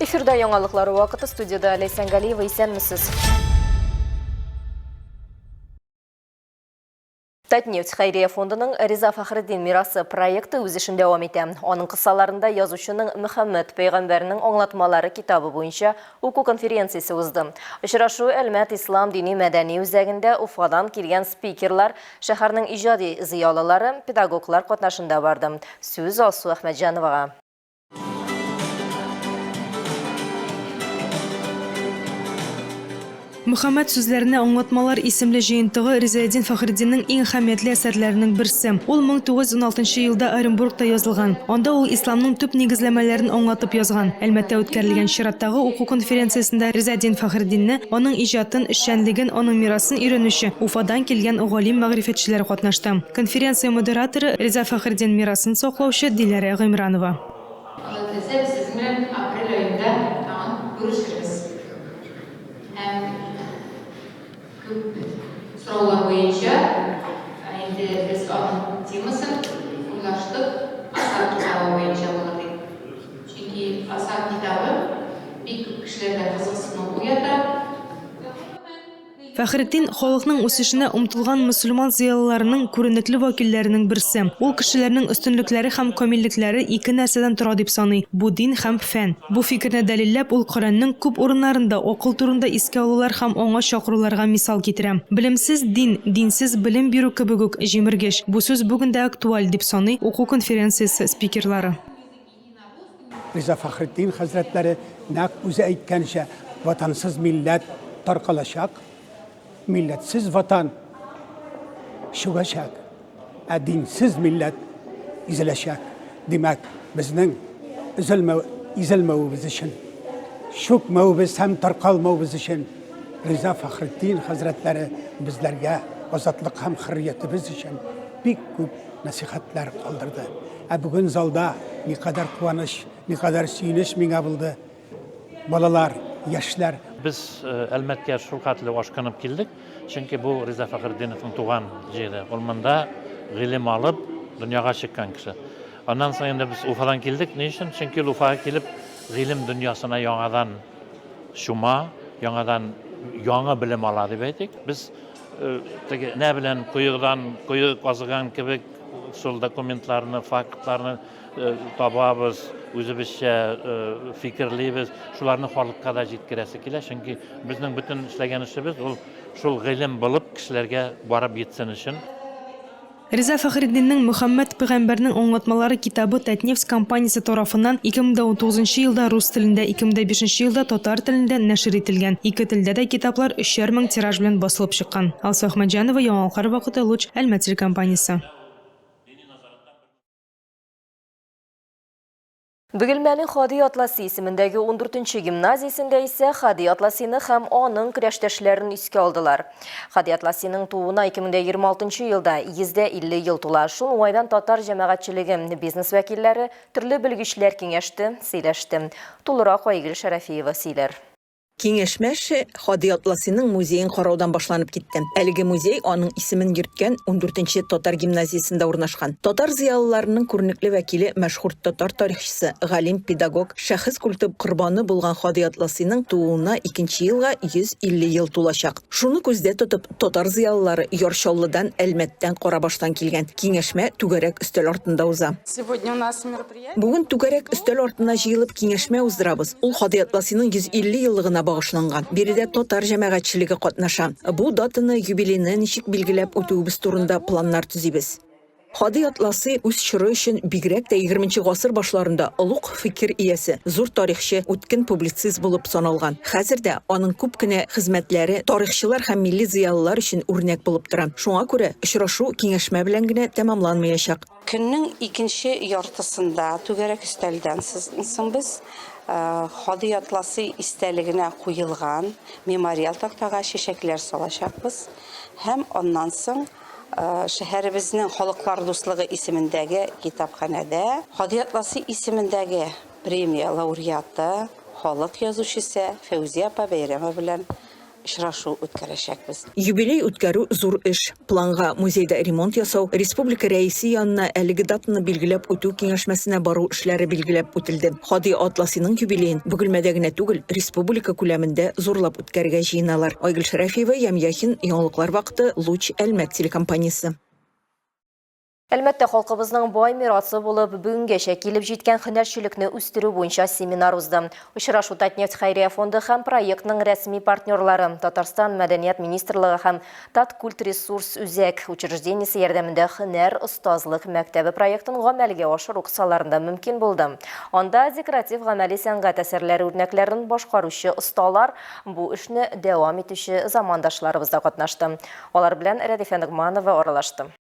Эфирда яңалыклар вакыты, студияда Лейсан Галиева, исәнмесез. Татнефть Хайрия фондының Риза Фахриддин мирасы проекты үз эшен дәвам итә. Аның кысаларында язучының Мөхәммәд пәйгамбәрнең аңлатмалары китабы буенча уку конференциясе узды. Очрашу Әлмәт Ислам дини-мәдәни үзәгендә Уфадан килгән спикерлар, шәһәрнең иҗади зыялылары, педагоглар катнашында барды. Сүз Алсу Әхмәтҗановага. Мөхәммәд сүзләренә аңлатмалар исемле җыентыгы Ризаэддин Фахриддинның иң әһәмиятле әсәрләренең берсе. Ул 1916 елда Оренбургта язылган. Анда ул исламның төп нигезләмәләрен аңлатып язган. Әлмәттә үткәрелгән чираттагы уку конференциясендә Ризаэддин Фахриддинне, аның иҗатын, эшчәнлеген, аның мирасын өйрәнүче Уфадан килгән галим мәгърифәтчеләр катнашты. Конференция модераторы Риза Фахриддин мирасын саклаучы Диләрә Гыймранова. Sorular boyunca biz onun temasını ulaştık. Asar kitabı boyunca olurdu. Çünkü asar kitabı bir kişilerden kızgısını uyadı. Фәхретдин халыкның үсешенә омтылган мөселман зыялыларының күренекле вәкилләренең берсе. Ул кешеләрнең өстенлекләре һәм камиллекләре ике нәрсәдән тора дип саный: бу дин һәм фән. Бу фикерне дәлилләп, ул Коранның күп урыннарында акыл турында искә алулар һәм аңа чакыруларга мисал китерә. Белемсез дин, динсез белем бирү кебек үк җимергеш. Бу сүз бүген дә актуаль дип саный уку конференциясе спикерлары. Риза Фахриддин хәзрәтләре нәкъ үзе әйткәнчә, ватансыз милләт таркалачак. Milletsiz vatan şugaşak, dinsiz millet izleşak. Demek bizning izilmevimiz için, şukmevimiz hem tarqalmevimiz için Riza Fahriddin Hazretleri bizlerge azatlık hem hürriyetimiz için pek köp nasihatler kaldırdı. Bugün zalda ne kadar kuvanish, ne kadar suyunish menga buldu. Balalar, yaşlar. Biz Әлмәткә шул хәтле ашкынып килдек, чөнки бу Риза Фахриддиновның туган җире. Ул монда гыйлем алып, дөньяга чыккан кеше. Аннан соң без Уфадан килдек. Ни өчен? Чөнки Уфага килеп, гыйлем дөньясына яңадан шума, яңадан яңа белем ала дип әйтик. Biz нә белән куе казыган кебек шул документларны, фактларны табабыз, үзебезчә фикерлибез, шуларны халыкка да җиткерәсе килә, чөнки безнең бөтен эшләгән эшебез ул шул гыйлем булып кешеләргә барып җитсен өчен. Риза Фахриддинның Мөхәммәд пәйгамбәрнең аңлатмалары китабы Татнефть компаниясе тарафыннан 2019 елда рус телендә, 2005 елда татар телендә нәшер ителгән. Ике телдә дә китаплар 3000 тираж белән басылып чыккан. Алсу Әхмәтҗанова, Яңалыклар вакыты, Луч, Әлмәт телекомпаниясе. Бөгелмәнең Хади Атласы исемендәге 14-нче гимназиясендә исә Хади Атласыны һәм аның көрәштәшләрен искә алдылар. Хади Атласының тууына 2026 елда 150 ел тула. Шул уңайдан татар җәмәгатьчелеге, бизнес вәкилләре, төрле белгечләр киңәште, сөйләште. Тулырак Айгөл Шәрәфиева сөйләр. Киңәшмәше Хади Атласының музейын караудан башланып китте. Әлеге музей аның исемен йөрткән 14-нче татар гимназиясендә урнашкан. Татар зыялыларының күренекле вәкиле, мәшһүр татар тарихчысы, галим, педагог, шәхес культы корбаны булган Хади Атласының тууына 2нче елга 150 ел тулачак. Шуны күздә тотып, татар зыялылары Яршаллыдан, Әлмәттән, Карабаштан килгән. Киңәшмә түгәрәк өстәл артында уза. Бүген түгәрәк өстәл артына җыелып киңәшмә уздырабыз. Ул Хади Атласының 150 еллыгына багышланган. Биредә татар җәмәгатьчелеге катнаша. Бу датаны, юбилейны ничек билгеләп үтүебез турында планнар төзибез. Хади Атласы үз чоры өчен бигрәк тә 20нче гасыр башларында олуг фикер иясе, зур тарихчы, үткен публицист булып саналган. Хәзердә аның күп кенә хезмәтләре тарихчылар һәм милли зыялылар өчен үрнәк булып тора. Шуңа күрә очрашу киңәшмә белән генә тәмамланмаячак. Көннең икенче яртысында түгәрәк өстәлдән соң без Хади Атласы истәлегенә куелган мемориал тактага чәчәкләр салачакбыз һәм аннан соң шәһәребезнең халыклар дуслыгы исемендәге китапханәдә Хади Атласы исемендәге премия лауреаты, халык язучысы Фәүзия апа бәйрәме белән очрашу үткәрәчәкбез. Юбилей үткәрү зур эш. Планга музейда ремонт ясау, республика рәисе янына әлеге датаны билгеләп үтү киңәшмәсенә бару эшләре билгеләп үтелде. Хади Атласиның юбилеен Бөгелмәдә генә түгел, республика күләмендә зурлап үткәрергә җыеналар. Айгөл Шәрәфиева, Ямьяхин, яңалыклар вакыты, Луч Әлмәт телекомпаниясе. Әлбәттә, халкыбызның бай мирасы булып, бүгенгәчә килеп җиткән һөнәрчелекне үстерү буенча семинар узды. Очрашу Татнефть хәйрия фонды һәм проектның рәсми партнерлары Татарстан Мәдәният министрлыгы һәм Таткульт ресурс үзәк учреждениесе ярдәмендә һөнәр остазлык мәктәбе проектын гамәлгә ашыру кысаларында мөмкин булды. Анда декоратив гамәли сәнгать әсәрләре үрнәкләрен башкаручы осталар бу эшне дәвам итүче замандашларыбыз да катнашты. Алар белән Рәдифә Нигъманова аралашты.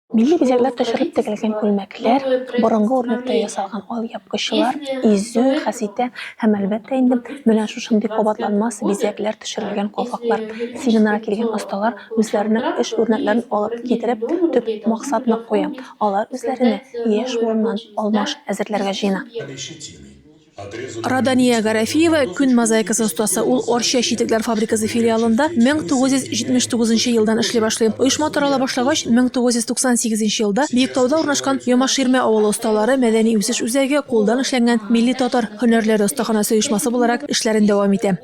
Милли бизәкләр төшереп тегелгән күлмәкләр, борынгы урынлыкта ясалган алъяпкычлар, изү, хәситә һәм әлбәттә инде менә шушындый кабатланмас бизәкләр төшерелгән калфаклар. Семинарга килгән осталар үзләренең эш үрнәкләрен алып китереп, төп максатны куя. Алар үзләренә яшь буыннан алмаш әзерләргә җыена. Радания Гарафиева күн мозаикасы остасы. Ул Орча читекләр фабрикасы филиалында 1979 елдан эшли башлый. Оешма тарала башлагач, 1998 елда Биектауда урнашкан Ямаширмә авылы осталары мәдәни үсеш үзәге кулдан эшләнгән Милли татар һөнәрләре остаханасы оешмасы буларак эшләрен дәвам итә.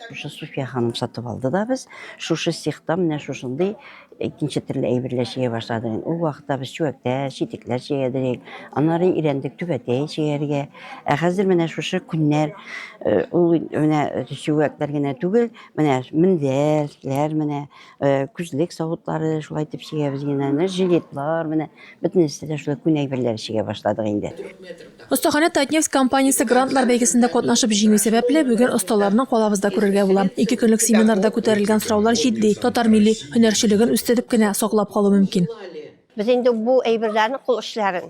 Шушы Суфия ханым сатып алды да без. Шушы цехта менә шушындый икенче төрле әйберләр чигә башладык. Ул вакытта без чүәктә, читекләр чигәдек, аннары ирәндек түбәтәй чигәргә. Хәзер менә шушы көннәр ул менә чүәкләр генә түгел, менә мендәрләр, менә күзлек савытлары шулай итеп чигәбез генә, жилетлар менә бөтенесе дә шулай күн әйберләр чигә башладык инде. Остахана Татнефть компаниясе грантлар бәйгесендә катнашып җиңү сәбәпле бүген осталарның калабызда күрергә була. 2 көнлек семинарда күтәрелгән сораулар җитди. Татар милли һөнәрчелеген үстереп кенә саклап калу мөмкин. Biz инде бу әйберләрне кул эшләрен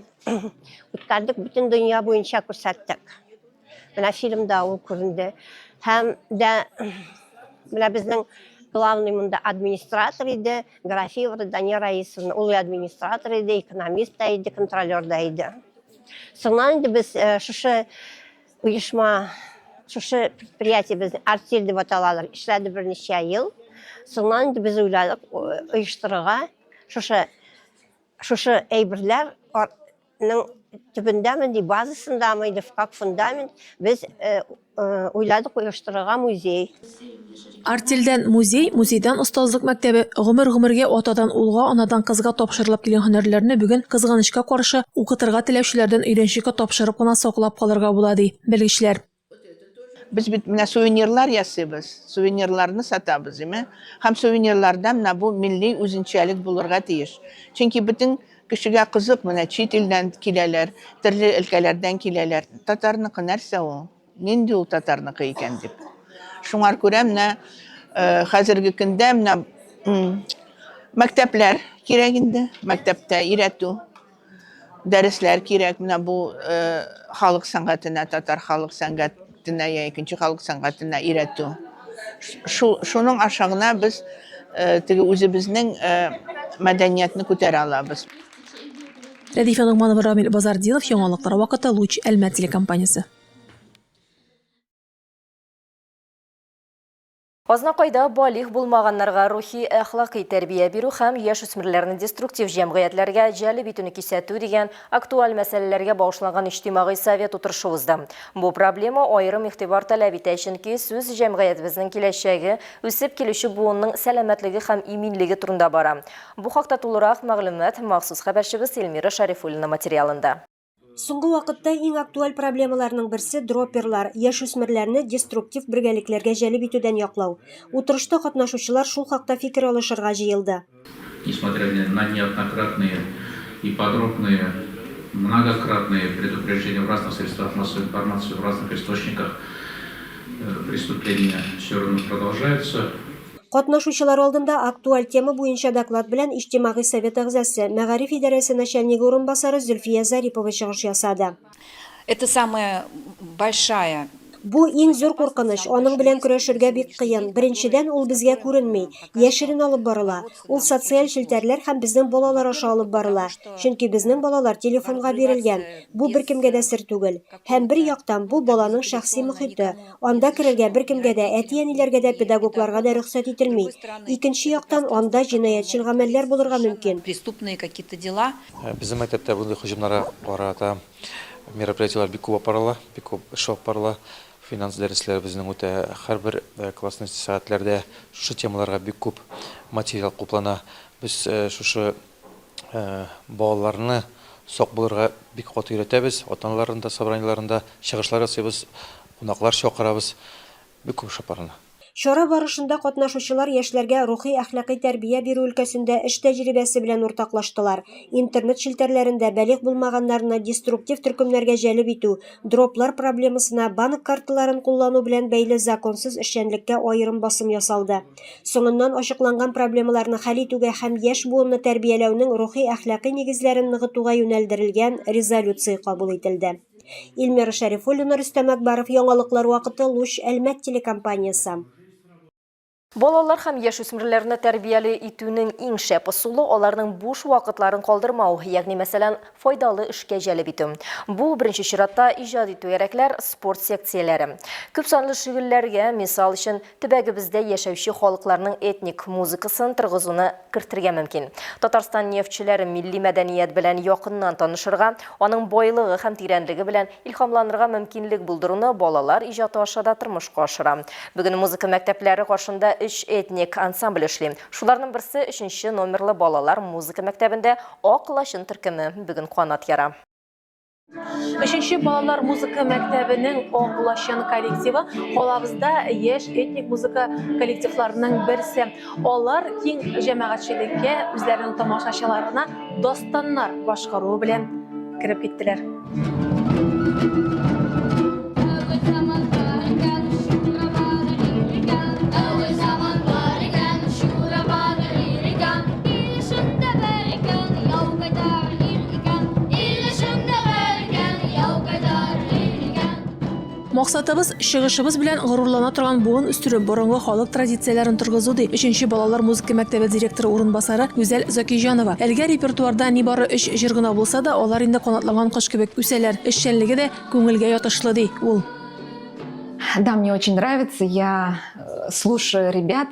үткәрдек, бөтен дөнья буенча күрсәттек. Менә фильмда ул күренде. Һәм дә менә безнең главный монда администратор иде, Гарафиева Дания Раисовна, ул администратор иде, экономист та иде, контролер да иде. Соңнан инде без шушы оешма, шушы предприятие безнең артель дип аталалар, эшләде берничә ел. Соңнан инде без уйладык оештырырга шушы әйберләрнең төбендәме, базасындамы, как фундамент без уйладык оештырырга музей. Артельдән музей, музейдан остазлык мәктәбе гомер-гомергә атадан улга, анадан кызга тапшырылып килгән һөнәрләрне бүген кызганычка каршы укытырга теләүчеләрдән өйрәнчеккә тапшырып кына саклап калырга була ди белгечләр. Biz менә сувенирлар ясыйбыз, сувенирларны сатабыз, әйме? Һәм сувенирларда менә бу милли үзенчәлек булырга тиеш. Чөнки бөтен кешегә кызык, менә чит илдән киләләр, төрле өлкәләрдән киләләр. Татарныкы нәрсә ул? Нинди ул татарныкы икән дип. Шуңар күрә менә хәзерге көндә менә мәктәпләр кирәк инде, мәктәптә өйрәтү, дәресләр кирәк менә бу халык сәнгатенә, татар халык сәнгатенә, икенче халык сәнгатенә өйрәтү. Шуның ашагына без теге үзебезнең мәдәниятне күтәрә алабыз. Рәдифә Нигъманова, Рамил Базардинов, яңалыклар вакыты, Луч Әлмәт телекомпаниясе. Азнакайда балих булмаганнарга рухи әхлакый тәрбия бирү һәм яшүсмерләрне деструктив җәмгыятьләргә җәлеп итүне кисәтү дигән актуаль мәсьәләләргә багышланган иҗтимагый совет утырышы узды. Бу проблема аерым игътибар таләп итә, чөнки сүз җәмгыятебезнең киләчәге, үсеп килүче буынның сәламәтлеге һәм иминлеге турында бара. Бу хакта тулырак мәгълүмат махсус хәбәрчебез Эльмира Шарифуллина материалында. Соңгы вакытта иң актуаль проблемаларның берсе дроперлар, яшүсмерләрне деструктив бергәлекләргә җәлеп итүдән яклау. Утырышта катнашучылар шул хакта фикер алышырга җыелды. Несмотря на неоднократные и подробные, многократные предупреждения в разных средствах массовой информации, в разных источниках, преступления все равно продолжаются. Катнашучылар алдында актуаль тема буенча доклад белән иҗтимагый совет әгъзасы, Мәгариф идарәсе начальнигы орынбасары Зөлфия Зарипова чыгыш ясады. Это самая большая Бу иң зур куркыныч, аның белән көрәшергә бик кыен. Беренчедән, ул безгә күренми, яшерен алып барыла. Ул социаль челтәрләр һәм безнең балалар аша алып барыла. Чөнки безнең балалар телефонга бирелгән. Бу беркемгә дә сер түгел. Һәм бер яктан бу баланың шәхси мөхите. Анда керергә беркемгә дә, әти-әниләргә дә, педагогларга да рөхсәт ителми. Икенче яктан, анда җинаятьчел гамәлләр булырга мөмкин. Преступные какие-то дела. Bizim мәктәптә bunday hüjumlara карата мероприятиялар бик күп апарыла, бик күп эш апарыла. Финанс дәресләре безнең үтә һәрбер классный сәгатьләрдә шушы темаларга бик күп материал куплана. Без шушы балаларны сак булырга бик каты өйрәтәбез. Ата-аналарында, собраниеларында чыгышлар ясыйбыз, кунаклар чакырабыз. Бик күп шапарына. Чара барышында катнашучылар яшьләргә рухи-әхлакый тәрбия бирү өлкәсендә эш тәҗрибәсе белән уртаклаштылар. Интернет челтәрләрендә бәлиг булмаганнарны деструктив төркемнәргә җәлеп итү, дроплар проблемасына банк карталарын куллану белән бәйле законсыз эшчәнлеккә аерым басым ясалды. Соңыннан ачыкланган проблемаларны хәл итүгә һәм яшь буынны тәрбияләүнең рухи-әхлакый нигезләрен ныгытуга юнәлдерелгән резолюция кабул ителде. Илмира Шәрифуллина, Рөстәм Әкбаров, Яңалыклар вакыты, Луч, Әлмәт телекомпаниясе. Балалар һәм яшүсмерләрне тәрбияле итүнең иң шәп ысулы аларның буш вакытларын калдырмау, ягъни мәсәлән, файдалы эшкә җәлеп итү. Бу беренче чиратта иҗат итү кирәкләр спорт секцияләре. Күп санлы шигырьләргә, мисал өчен, төбәгебездә яшәүче халыкларның этник музыкасын тыргызуны кертергә мөмкин. Татарстан нефтчеләре милли мәдәният белән якыннан танышырга, аның байлыгы һәм тирәнлеге белән илһамланырга мөмкинлек булдыруны балалар иҗаты аша да тормышка ашыра. Бүген музыка мәктәпләре каршында этник ансамбль эшли. Шуларның берсе 3нче номерлы балалар музыка мәктәбендә Ак лачын төркеме бүген канат яра. 3нче балалар музыка мәктәбенең Ак лачын коллективы халабызда яшь этник музыка коллективларының берсе. Алар киң җәмәгатьчелеккә, үзләренең тамашачыларына дастаннар башкару белән кирип киттеләр. Максатыбыз чыгышыбыз белән горурлана торган буын үстерү, борынгы халык традицияләрен торгызу ди 3нче балалар музыка мәктәбе директоры урынбасары Гүзәл Закижанова. Әлегә репертуарда нибары 3 җыр гына булса да, алар инде канатланган кош кебек үсәләр. Эшчәнлеге дә күңелгә ятышлы ди ул. Да, мне очень нравится. Я слушаю ребят,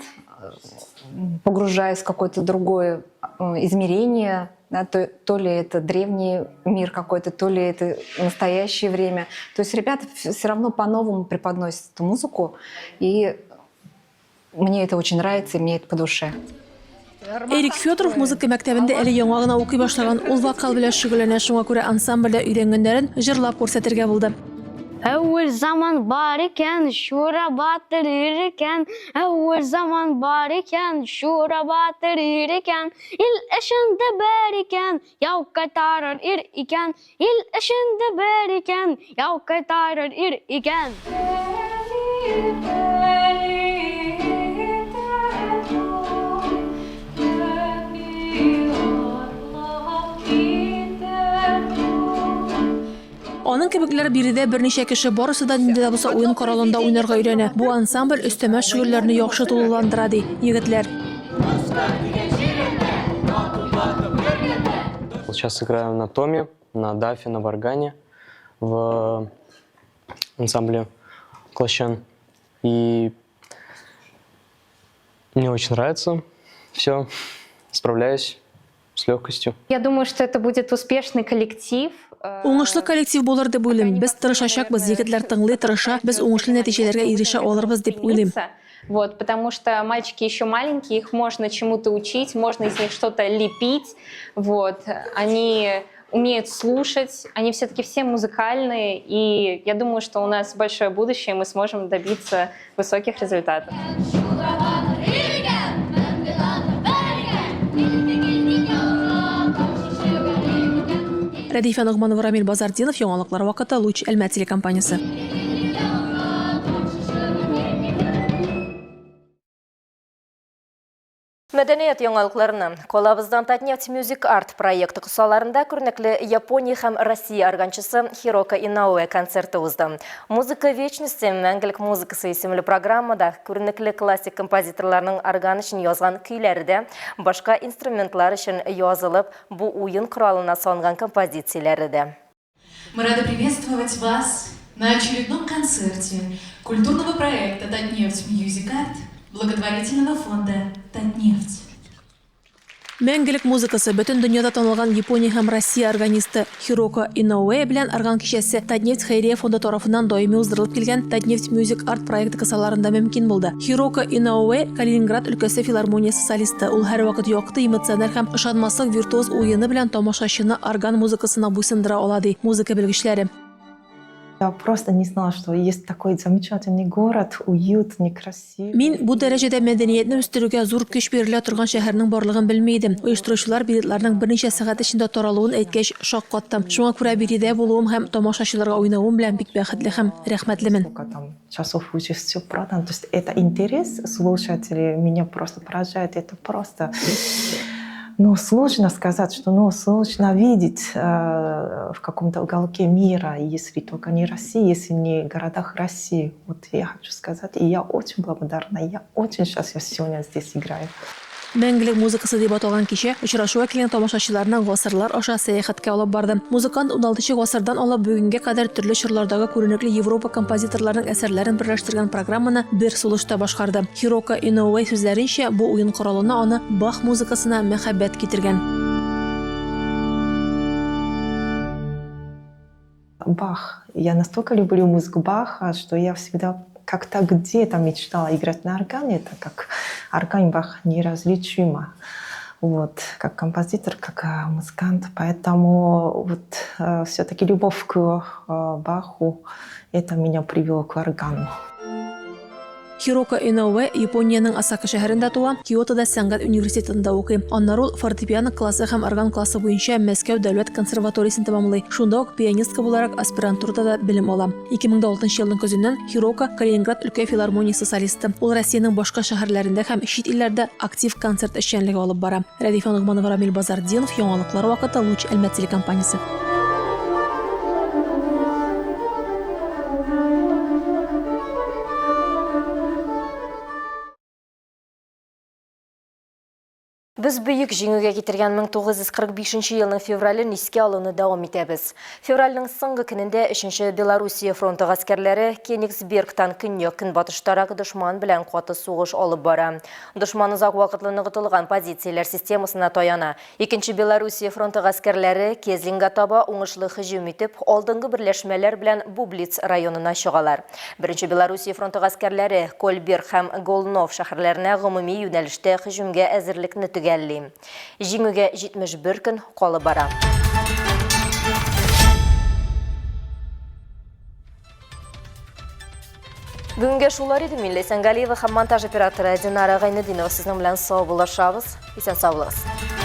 погружаюсь в какое-то другое измерение. Да, то ли это древний мир какой-то, то ли это настоящее время. То есть ребята все равно по-новому преподносят эту музыку, и мне это очень нравится, и мне это по душе. Эрик Федоров музыка мәктәбендә әле яңа гына укый башлаган, ул вокал белән шөгыльләнә, шуңа күрә ансамбльдә өйрәнгәннәрен җырлап күрсәтергә булды. Әуел заман бар икән, шура батырыр икән. Әуел заман бар икән, шура батырыр икән. Ил эшендә бер икән, яу кайтарыр ир икән. Ил эшендә бер икән, яу кайтарыр ир икән. Аның кебекләр биредә берничә кеше барысы да инде булса уен коралында уйнарга өйрәнә. Бу ансамбль өстәмә шөгыльләрне яхшы тулыландыра ди егетләр. Сейчас играю на томе, на дафе, на баргане в ансамбле Клащан. И мне очень нравится все, справляюсь с легкостью. Я думаю, что это будет успешный коллектив. Уңышлы коллектив булыр дип уйлыйм. Без тырышачакбыз, егетләр тыңлый, тырыша, без уңышлы нәтиҗәләргә ирешә алырбыз дип уйлыйм. Вот, потому что мальчики еще маленькие, их можно чему-то учить, можно из них что-то лепить. Вот, они умеют слушать, они все-таки все музыкальные, и я думаю, что у нас большое будущее, мы сможем добиться высоких результатов. Рәдифә Нугманова, Рамил Базардинов, Яңалыклар вакыты, Луч, Әлмәт телекомпаниясе. Мәдәният яңалыкларына колабыздан Татнефть Music Art проекты кысаларында күрнекле Япония һәм Россия органчысы Хирока Инауэ концерты узды. Музыка вечности мәңгелек музыкасы исемле программада күрнекле классик композиторларның орган өчен язган көйләре дә, башка инструментлар өчен язылып, бу уен коралына салынган композицияләре дә. Мы рады приветствовать вас на очередном концерте культурного проекта Татнефть Music Art благотворительного фонда Татнефть. Мәңгелек музыкасы бөтен дөньяда танылган Япония һәм Россия органисты Хирока Инауэ белән орган кичәсе Татнефть хәйрия фонды тарафыннан даими уздырылып килгән Татнефть Music Art проекты кысаларында мөмкин булды. Хирока Инауэ Калининград өлкәсе филармониясе солисты. Ул һәрвакыт якты, эмоциональ һәм ышанмаслык виртуоз уены белән тамашачыны орган музыкасына буйсындыра ала ди музыка белгечләре. Я просто не знала, что есть такой замечательный город, уютный, красивый. Мин бу дәрәҗәдә мәдәниятне үстерүгә зур көч бирелә торган шәһәрнең барлыгын белмәйдем. Оештыручылар билетларның берничә сәгать эчендә таралуын әйткәч шаккаттым. Шуңа күрә биредә булуым һәм тамашачыларга уйнавым белән бик бәхетле һәм рәхмәтлемен. Часов уже все продано. То есть это интерес слушателей меня просто поражает. Это просто... Ну, сложно сказать, что сложно видеть в каком-то уголке мира, если только не Россия, если не в городах России. Вот я хочу сказать, и я очень благодарна, я очень счастлива сегодня здесь играю. Мәңгелек музыкасы дип аталган кичә очрашуга килгән тамашачыларны гасырлар аша сәяхәткә алып барды. Музыкант 16 гасырдан алып бүгенгә кадәр төрле чорлардагы күренекле Европа композиторларының әсәрләрен берләштергән программаны бер сулышта башкарды. Хирока Инауэ сүзләренчә, бу уен коралына аны Бах музыкасына мәхәббәт китергән. Бах. Я настолько люблю музыку Баха, что я всегда как-то где-то мечтала играть на органе. Это как орган Бах неразличимо. Вот, как композитор, как музыкант. Поэтому вот все-таки любовь к Баху, это меня привело к органу. Хирока Инауэ Япониянең Осака шәһәрендә туа, Киотода сәнгать университетында укый. Аннары ул фортепиано классы һәм орган классы буенча Мәскәү дәүләт консерваториясын тәмамлый. Шунда ук пианистка буларак аспирантурада белем ала. 2006 елның көзеннән Хирока Калининград өлкә филармониясе солисты. Ул Россиянең башка шәһәрләрендә һәм чит илләрдә актив концерт эшчәнлеге алып бара. Рәдифа Нугманова, Рамил Базардинов, яңалыклар вакыты, Луч Әлмәт телекомпаниясе. Biz büyük җиңүгә китергән 1945 елның феврален искә алуны дәвам итәбез. Февральнең соңгы көнендә 3-нче Белоруссия фронты гаскәрләре Кенигсбергтан көньяк көнбатыштарак дошман белән каты сугыш алып бара. Дошман озак вакытлы ныгытылган позицияләр системасына таяна. 2-нче Белоруссия фронты гаскәрләре Кезлингә таба уңышлы һөҗүм итеп, алдынгы берләшмәләр белән Бублиц районына чыгалар. 1-нче Белоруссия фронты гаскәрләре Кольберг һәм Голнов шәһәрләренә гомуми юнәлештә һөҗүмгә әзерлекне Җиңүгә 71 көн калып бара. Бүгенгә шулар иде. Мин Ләйсән Галиева һәм монтаж операторы Динара Гайнетдинова сезнең белән сау булышабыз. Исән сау булыгыз.